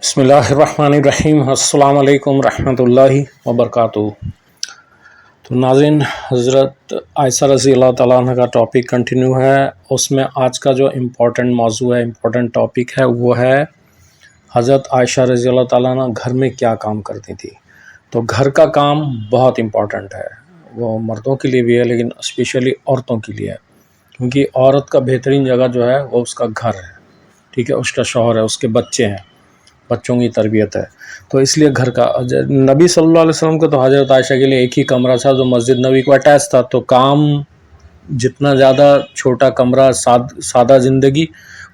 بسم اللہ الرحمن الرحیم۔ السلام علیکم ورحمۃ اللہ وبرکاتہ۔ تو ناظرین، حضرت عائشہ رضی اللہ تعالیٰ عنہ کا ٹاپک کنٹینیو ہے۔ اس میں آج کا جو امپورٹنٹ موضوع ہے، امپورٹنٹ ٹاپک ہے، وہ ہے حضرت عائشہ رضی اللہ تعالیٰ عنہ گھر میں کیا کام کرتی تھی۔ تو گھر کا کام بہت امپورٹنٹ ہے، وہ مردوں کے لیے بھی ہے لیکن اسپیشلی عورتوں کے لیے ہے، کیونکہ عورت کا بہترین جگہ جو ہے وہ اس کا گھر ہے، ٹھیک ہے، اس کا شوہر ہے، اس کے بچے ہیں، بچوں کی تربیت ہے۔ تو اس لیے گھر کا نبی صلی اللہ علیہ وسلم کو تو حضرت عائشہ کے لیے ایک ہی کمرہ تھا جو مسجد نبوی کو اٹیچ تھا، تو کام جتنا زیادہ چھوٹا کمرہ، سادہ زندگی،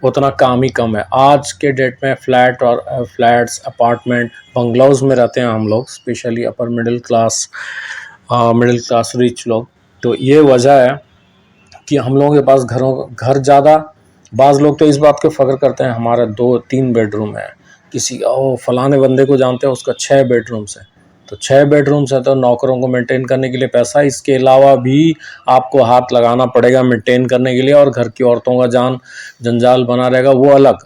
اتنا کام ہی کم ہے۔ آج کے ڈیٹ میں فلیٹس، اپارٹمنٹ، بنگلوز میں رہتے ہیں ہم لوگ، especially upper middle class rich لوگ۔ تو یہ وجہ ہے کہ ہم لوگوں کے پاس گھر زیادہ، بعض لوگ تو اس بات کے فخر کرتے ہیں ہمارا 2-3 بیڈ روم ہے، کسی فلانے بندے کو جانتے ہیں اس کا 6 بیڈ رومس ہے۔ تو 6 بیڈ رومس ہے تو نوکروں کو مینٹین کرنے کے لیے پیسہ، اس کے علاوہ بھی آپ کو ہاتھ لگانا پڑے گا مینٹین کرنے کے لیے، اور گھر کی عورتوں کا جنجال بنا رہے گا، وہ الگ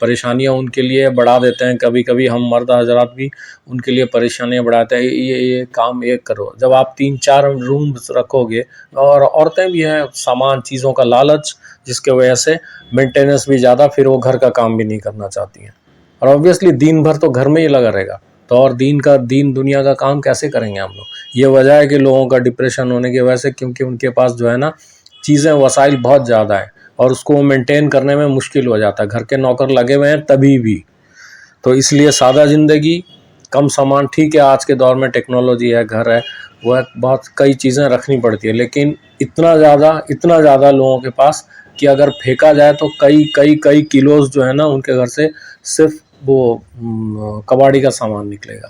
پریشانیاں ان کے لیے بڑھا دیتے ہیں۔ کبھی کبھی ہم مرد حضرات بھی ان کے لیے پریشانیاں بڑھاتے ہیں، یہ کام یہ کرو۔ جب آپ 3-4 رومز رکھو گے، اور عورتیں بھی ہیں، سامان چیزوں کا لالچ، جس کی وجہ سے مینٹیننس بھی زیادہ، پھر وہ گھر کا کام بھی نہیں کرنا چاہتی ہیں، اور اوبویسلی دن بھر تو گھر میں ہی لگا رہے گا، تو اور دین دنیا کا کام کیسے کریں گے ہم لوگ۔ یہ وجہ ہے کہ لوگوں کا ڈپریشن ہونے کی وجہ سے، کیونکہ ان کے پاس جو ہے نا چیزیں، وسائل بہت زیادہ ہیں، اور اس کو مینٹین کرنے میں مشکل ہو جاتا ہے، گھر کے نوکر لگے ہوئے ہیں تبھی بھی۔ تو اس لیے سادہ زندگی، کم سامان، ٹھیک ہے آج کے دور میں ٹیکنالوجی ہے، گھر ہے، وہ بہت کئی چیزیں رکھنی پڑتی ہے، لیکن اتنا زیادہ لوگوں کے پاس کہ اگر پھینکا جائے تو کئی کلوز جو ہے نا ان کے گھر سے صرف وہ کباڑی کا سامان نکلے گا،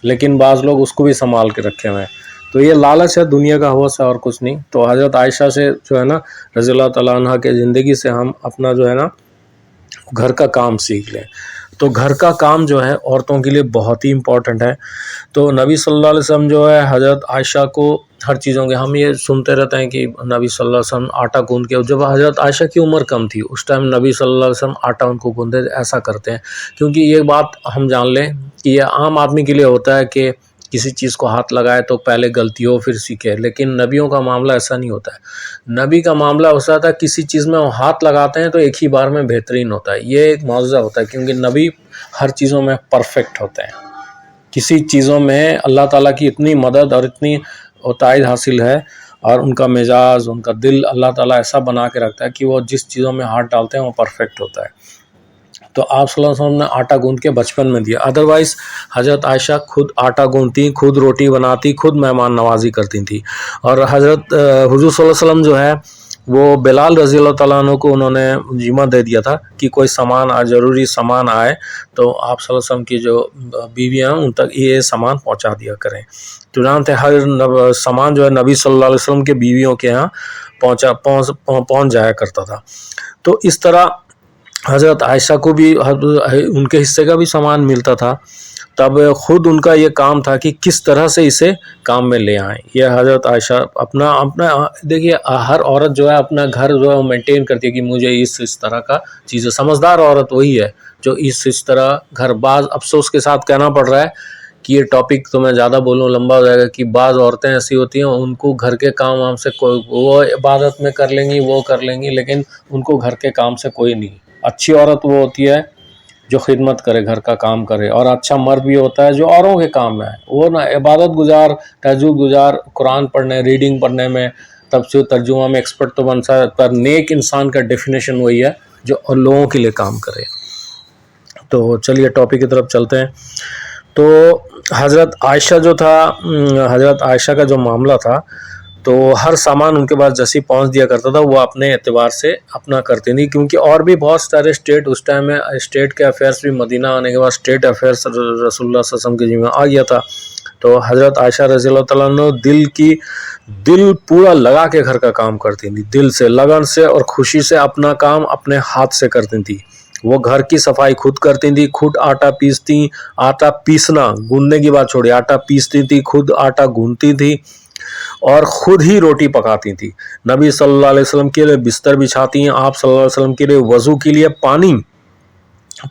لیکن بعض لوگ اس کو بھی سنبھال کے رکھے ہوئے ہیں۔ تو یہ لالچ ہے، دنیا کا ہوس ہے، اور کچھ نہیں۔ تو حضرت عائشہ سے جو ہے نا رضی اللہ تعالیٰ عنہ کے زندگی سے ہم اپنا جو ہے نا گھر کا کام سیکھ لیں۔ تو گھر کا کام جو ہے عورتوں کے لیے بہت ہی امپورٹنٹ ہے۔ تو نبی صلی اللہ علیہ وسلم جو ہے حضرت عائشہ کو ہر چیزوں کے، ہم یہ سنتے رہتے ہیں کہ نبی صلی اللہ علیہ وسلم آٹا گوندھ کے، جب حضرت عائشہ کی عمر کم تھی اس ٹائم نبی صلی اللہ علیہ وسلم آٹا ان کو گوندھے، ایسا کرتے ہیں، کیونکہ یہ بات ہم جان لیں کہ یہ عام آدمی کے لیے ہوتا ہے کہ کسی چیز کو ہاتھ لگائے تو پہلے غلطی ہو پھر سیکھے، لیکن نبیوں کا معاملہ ایسا نہیں ہوتا ہے۔ نبی کا معاملہ ایسا تھا، کسی چیز میں وہ ہاتھ لگاتے ہیں تو ایک ہی بار میں بہترین ہوتا ہے۔ یہ ایک معجزہ ہوتا ہے، کیونکہ نبی ہر چیزوں میں پرفیکٹ ہوتے ہیں، کسی چیزوں میں اللہ تعالیٰ کی اتنی مدد اور اتنی تائید حاصل ہے، اور ان کا مزاج، ان کا دل اللہ تعالیٰ ایسا بنا کے رکھتا ہے کہ وہ جس چیزوں میں ہاتھ ڈالتے ہیں وہ پرفیکٹ ہوتا ہے۔ تو آپ صلی اللہ علیہ وسلم نے آٹا گوندھ کے بچپن میں دیا، ادروائز حضرت عائشہ خود آٹا گوندھتی، خود روٹی بناتی، خود مہمان نوازی کرتی تھی۔ اور حضرت حضور صلی اللہ علیہ وسلم جو ہے وہ بلال رضی اللہ تعالیٰ عنہ کو انہوں نے ذمہ دے دیا تھا کہ کوئی ضروری سامان آئے تو آپ صلی اللہ علیہ وسلم کی جو بیویاں ہیں ان تک یہ سامان پہنچا دیا کریں۔ چنانچہ ہر سامان جو ہے نبی صلی اللہ علیہ وسلم کے بیویوں کے ہاں پہنچ جایا کرتا تھا۔ تو اس طرح حضرت عائشہ کو بھی ان کے حصے کا بھی سامان ملتا تھا، تب خود ان کا یہ کام تھا کہ کس طرح سے اسے کام میں لے آئیں۔ یہ حضرت عائشہ اپنا دیکھیے، ہر عورت جو ہے اپنا گھر جو ہے وہ مینٹین کرتی ہے کہ مجھے اس طرح کا چیزیں، سمجھدار عورت وہی ہے جو اس طرح گھر، بعض افسوس کے ساتھ کہنا پڑ رہا ہے کہ یہ ٹاپک تو میں زیادہ بولوں لمبا ہو جائے گا، کہ بعض عورتیں ایسی ہوتی ہیں ان کو گھر کے کام ہم سے کوئی، وہ عبادت میں کر لیں گی، وہ کر لیں گی، لیکن ان کو گھر کے کام سے کوئی نہیں۔ اچھی عورت وہ ہوتی ہے جو خدمت کرے، گھر کا کام کرے، اور اچھا مرد بھی ہوتا ہے جو اوروں کے کام میں ہے، وہ نہ عبادت گزار، تہجد گزار، قرآن پڑھنے، ریڈنگ پڑھنے میں، تفسیر ترجمہ میں ایکسپرٹ تو بن سکتا ہے، پر نیک انسان کا ڈیفینیشن وہی ہے جو لوگوں کے لیے کام کرے۔ تو چلیے ٹاپک کی طرف چلتے ہیں۔ تو حضرت عائشہ جو تھا، حضرت عائشہ کا جو معاملہ تھا، تو ہر سامان ان کے پاس جیسے پہنچ دیا کرتا تھا، وہ اپنے اعتبار سے اپنا کرتی تھی، کیونکہ اور بھی بہت سارے اسٹیٹ اس ٹائم میں، اسٹیٹ کے افیئرس بھی مدینہ آنے کے بعد اسٹیٹ افیئرس رسول اللہ صلی اللہ علیہ وسلم کے ذمہ آ گیا تھا۔ تو حضرت عائشہ رضی اللہ تعالیٰ عنہ دل پورا لگا کے گھر کا کام کرتی تھی، دل سے، لگن سے اور خوشی سے اپنا کام اپنے ہاتھ سے کرتی تھی۔ وہ گھر کی صفائی خود کرتی تھی، خود آٹا پیستی، آٹا پیسنا، گوندنے کی بات چھوڑی، آٹا پیستی تھی، خود آٹا گوندتی تھی، اور خود ہی روٹی پکاتی تھی۔ نبی صلی اللہ علیہ وسلم کے لیے بستر بچھاتی ہیں، آپ صلی اللہ علیہ وسلم کے لیے وضو کے لیے پانی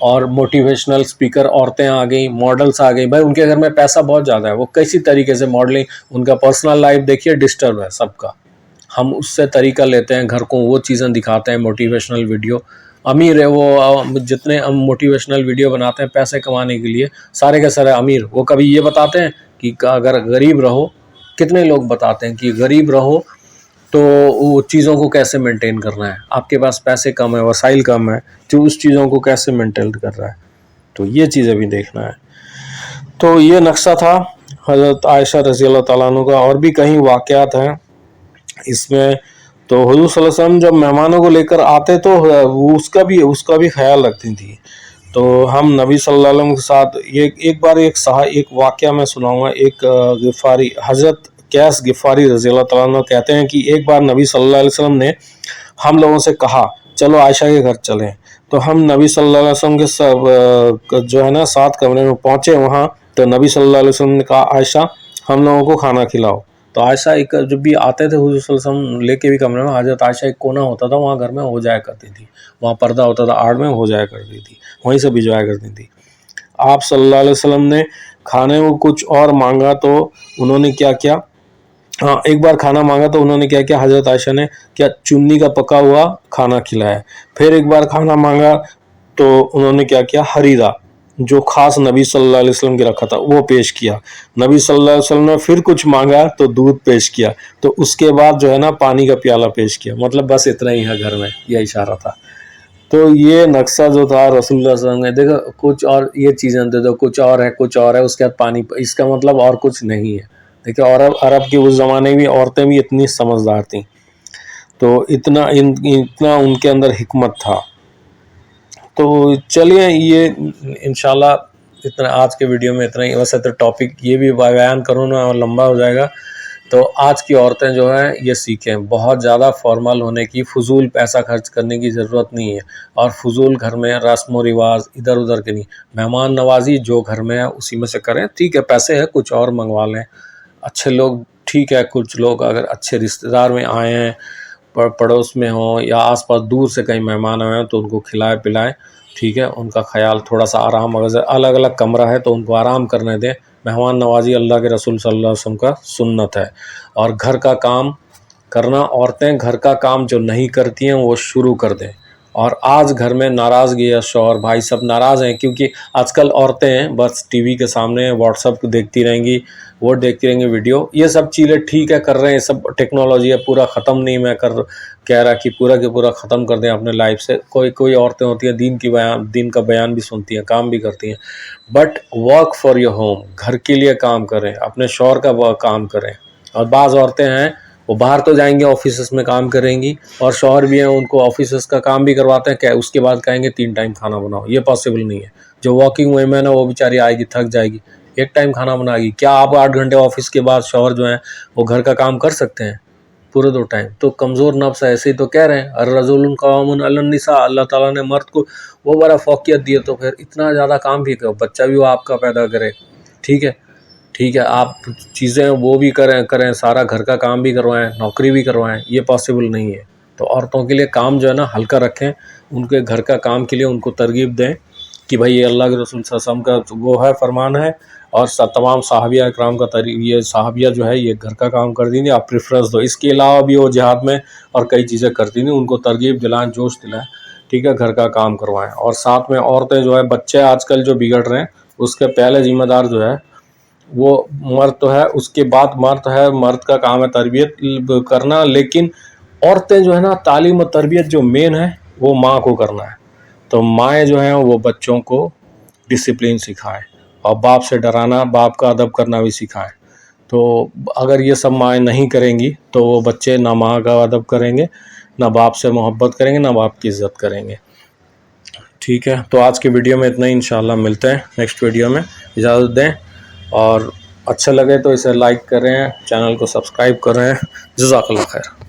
اور موٹیویشنل اسپیکر عورتیں آ گئیں, ماڈلس آ گئی. بھائی ان کے گھر میں پیسہ بہت زیادہ ہے, وہ کسی طریقے سے ماڈلنگ, ان کا پرسنل لائف دیکھیے ڈسٹرب ہے سب کا. ہم اس سے طریقہ لیتے ہیں, گھر کو وہ چیزیں دکھاتے ہیں, موٹیویشنل ویڈیو. امیر ہے وہ, جتنے ہم موٹیویشنل ویڈیو بناتے ہیں پیسے کمانے کے لیے, سارے کے سارے امیر. وہ کبھی یہ بتاتے ہیں کہ اگر غریب رہو, کتنے لوگ بتاتے ہیں کہ غریب رہو تو وہ چیزوں کو کیسے مینٹین کرنا ہے, آپ کے پاس پیسے کم ہے, وسائل کم ہے, تو اس چیزوں کو کیسے مینٹین کر رہا ہے. تو یہ چیزیں بھی دیکھنا ہے. تو یہ نقشہ تھا حضرت عائشہ رضی اللہ تعالیٰ عنہ کا. اور بھی کہیں واقعات ہیں اس میں. تو حضور صلی اللہ علیہ وسلم جب مہمانوں کو لے کر آتے تو اس کا بھی خیال رکھتی تھی. تو ہم نبی صلی اللہ علیہ وسلم کے ساتھ ایک بار ایک واقعہ میں سناؤں گا. ایک غفاری, حضرت قیس غفاری رضی اللہ تعالیٰ عنہ کہتے ہیں کہ ایک بار نبی صلی اللہ علیہ وسلم نے ہم لوگوں سے کہا چلو عائشہ کے گھر چلیں. تو ہم نبی صلی اللہ علیہ وسلم کے جو ہے نا ساتھ کمرے میں پہنچے وہاں. تو نبی صلی اللہ علیہ وسلم نے کہا عائشہ ہم لوگوں کو کھانا کھلاؤ. تو عائشہ ایک جب بھی آتے تھے حضور صلی اللہ علیہ وسلم لے کے بھی کمرے میں, حضرت عائشہ ایک کونا ہوتا تھا وہاں گھر میں ہو جایا کرتی تھی, وہاں پردہ ہوتا تھا آڑ میں ہو جایا کرتی تھی, وہیں سے بھجوایا کرتی تھی. آپ صلی اللہ علیہ وسلم نے کھانے کو کچھ اور مانگا تو انہوں نے کیا کیا, ایک بار کھانا مانگا تو انہوں نے کیا کیا, حضرت عائشہ نے کیا چنی کا پکا ہوا کھانا کھلایا. پھر ایک بار کھانا مانگا تو انہوں نے کیا کیا, حریرہ جو خاص نبی صلی اللہ علیہ وسلم کے رکھا تھا وہ پیش کیا. نبی صلی اللہ علیہ وسلم نے پھر کچھ مانگا تو دودھ پیش کیا. تو اس کے بعد جو ہے نا پانی کا پیالہ پیش کیا. مطلب بس اتنا ہی ہے گھر میں, یہ اشارہ تھا. تو یہ نقشہ جو تھا رسول اللہ صلی اللہ علیہ وسلم نے, دیکھو کچھ اور یہ چیزیں دے دو, کچھ اور ہے, کچھ اور ہے, اس کے بعد پانی, اس کا مطلب اور کچھ نہیں ہے. دیکھیں عرب کی اس زمانے میں عورتیں بھی اتنی سمجھدار تھیں, تو اتنا ان کے اندر حکمت تھا. تو چلیے یہ انشاءاللہ اتنا آج کے ویڈیو میں اتنا ہی. ویسے تو ٹاپک یہ بھی بیان کروں نا لمبا ہو جائے گا. تو آج کی عورتیں جو ہیں یہ سیکھیں, بہت زیادہ فارمل ہونے کی, فضول پیسہ خرچ کرنے کی ضرورت نہیں ہے, اور فضول گھر میں رسم و رواج ادھر ادھر کے نہیں. مہمان نوازی جو گھر میں ہے اسی میں سے کریں. ٹھیک ہے پیسے ہے کچھ اور منگوا لیں, اچھے لوگ ٹھیک ہے, کچھ لوگ اگر اچھے رشتہ دار میں آئے ہیں, پڑوس میں ہوں یا آس پاس دور سے کہیں مہمان آئے ہیں تو ان کو کھلائے پلائیں. ٹھیک ہے, ان کا خیال تھوڑا سا آرام, اگر الگ الگ کمرہ ہے تو ان کو آرام کرنے دیں. مہمان نوازی اللہ کے رسول صلی اللہ علیہ وسلم کا سنت ہے. اور گھر کا کام کرنا, عورتیں گھر کا کام جو نہیں کرتی ہیں وہ شروع کر دیں. اور آج گھر میں ناراضگی ہے, شوہر بھائی سب ناراض ہیں کیونکہ آج کل عورتیں بس ٹی وی کے سامنے واٹس ایپ دیکھتی رہیں گی, وہ دیکھتی رہیں گی ویڈیو. یہ سب چیزیں ٹھیک ہے کر رہے ہیں, سب ٹیکنالوجی ہے, پورا ختم نہیں میں کہہ رہا کہ پورا کے پورا ختم کر دیں اپنے لائف سے. کوئی عورتیں ہوتی ہیں دین کا بیان بھی سنتی ہیں, کام بھی کرتی ہیں, but work for your home, گھر کے لیے کام کریں, اپنے شوہر کا کام کریں. اور بعض عورتیں ہیں وہ باہر تو جائیں گے آفیسز میں کام کریں گی, اور شوہر بھی ہیں ان کو آفیسز کا کام بھی کرواتے ہیں, کہ اس کے بعد کہیں گے 3 ٹائم کھانا بناؤ. یہ پاسبل نہیں ہے. جو واکنگ ویمن ہے وہ بیچاری آئے گی تھک جائے گی, 1 ٹائم کھانا بنائے گی. کیا آپ 8 گھنٹے آفس کے بعد شوہر جو ہیں وہ گھر کا کام کر سکتے ہیں پورے 2 ٹائم؟ تو کمزور نفس ہے, ایسے ہی تو کہہ رہے ہیں الرجل قوام علی النساء, اللہ تعالیٰ نے مرد کو وہ بڑا فوقیت دی ہے, تو پھر اتنا زیادہ کام بھی کرو, بچہ بھی وہ آپ کا پیدا کرے. ٹھیک ہے آپ چیزیں وہ بھی کریں, سارا گھر کا کام بھی کروائیں, نوکری بھی کروائیں. یہ پاسبل نہیں ہے. تو عورتوں کے لیے کام جو ہے نا ہلکا رکھیں, ان کے گھر کا کام کے لیے ان کو ترغیب دیں کہ بھائی یہ اللہ کے رسول صلی اللہ علیہ وسلم کا وہ ہے, فرمان ہے. اور تمام صحابیہ اکرام کا یہ صحابیہ جو ہے یہ گھر کا کام کر دیں گے, آپ پریفرنس دو. اس کے علاوہ بھی وہ جہاد میں اور کئی چیزیں کرتی ہیں, ان کو ترغیب دلائیں, جوش دلائیں. ٹھیک ہے, گھر کا کام کروائیں. اور ساتھ میں عورتیں جو ہے, بچے آج کل جو بگڑ رہے ہیں اس کے پہلے ذمہ دار جو ہے وہ مرد تو ہے, اس کے بعد مرد ہے, مرد کا کام ہے تربیت کرنا. لیکن عورتیں جو ہے نا تعلیم و تربیت جو مین ہے وہ ماں کو کرنا ہے. تو مائیں جو ہیں وہ بچوں کو ڈسپلن سکھائیں, اور باپ سے ڈرانا, باپ کا ادب کرنا بھی سکھائیں. تو اگر یہ سب مائیں نہیں کریں گی تو وہ بچے نہ ماں کا ادب کریں گے, نہ باپ سے محبت کریں گے, نہ باپ کی عزت کریں گے. ٹھیک ہے, تو آج کی ویڈیو میں اتنا ہی. انشاءاللہ ملتے ہیں نیکسٹ ویڈیو میں. اجازت دیں, اور اچھا لگے تو اسے لائک کریں, چینل کو سبسکرائب کریں. جزاک اللہ خیر.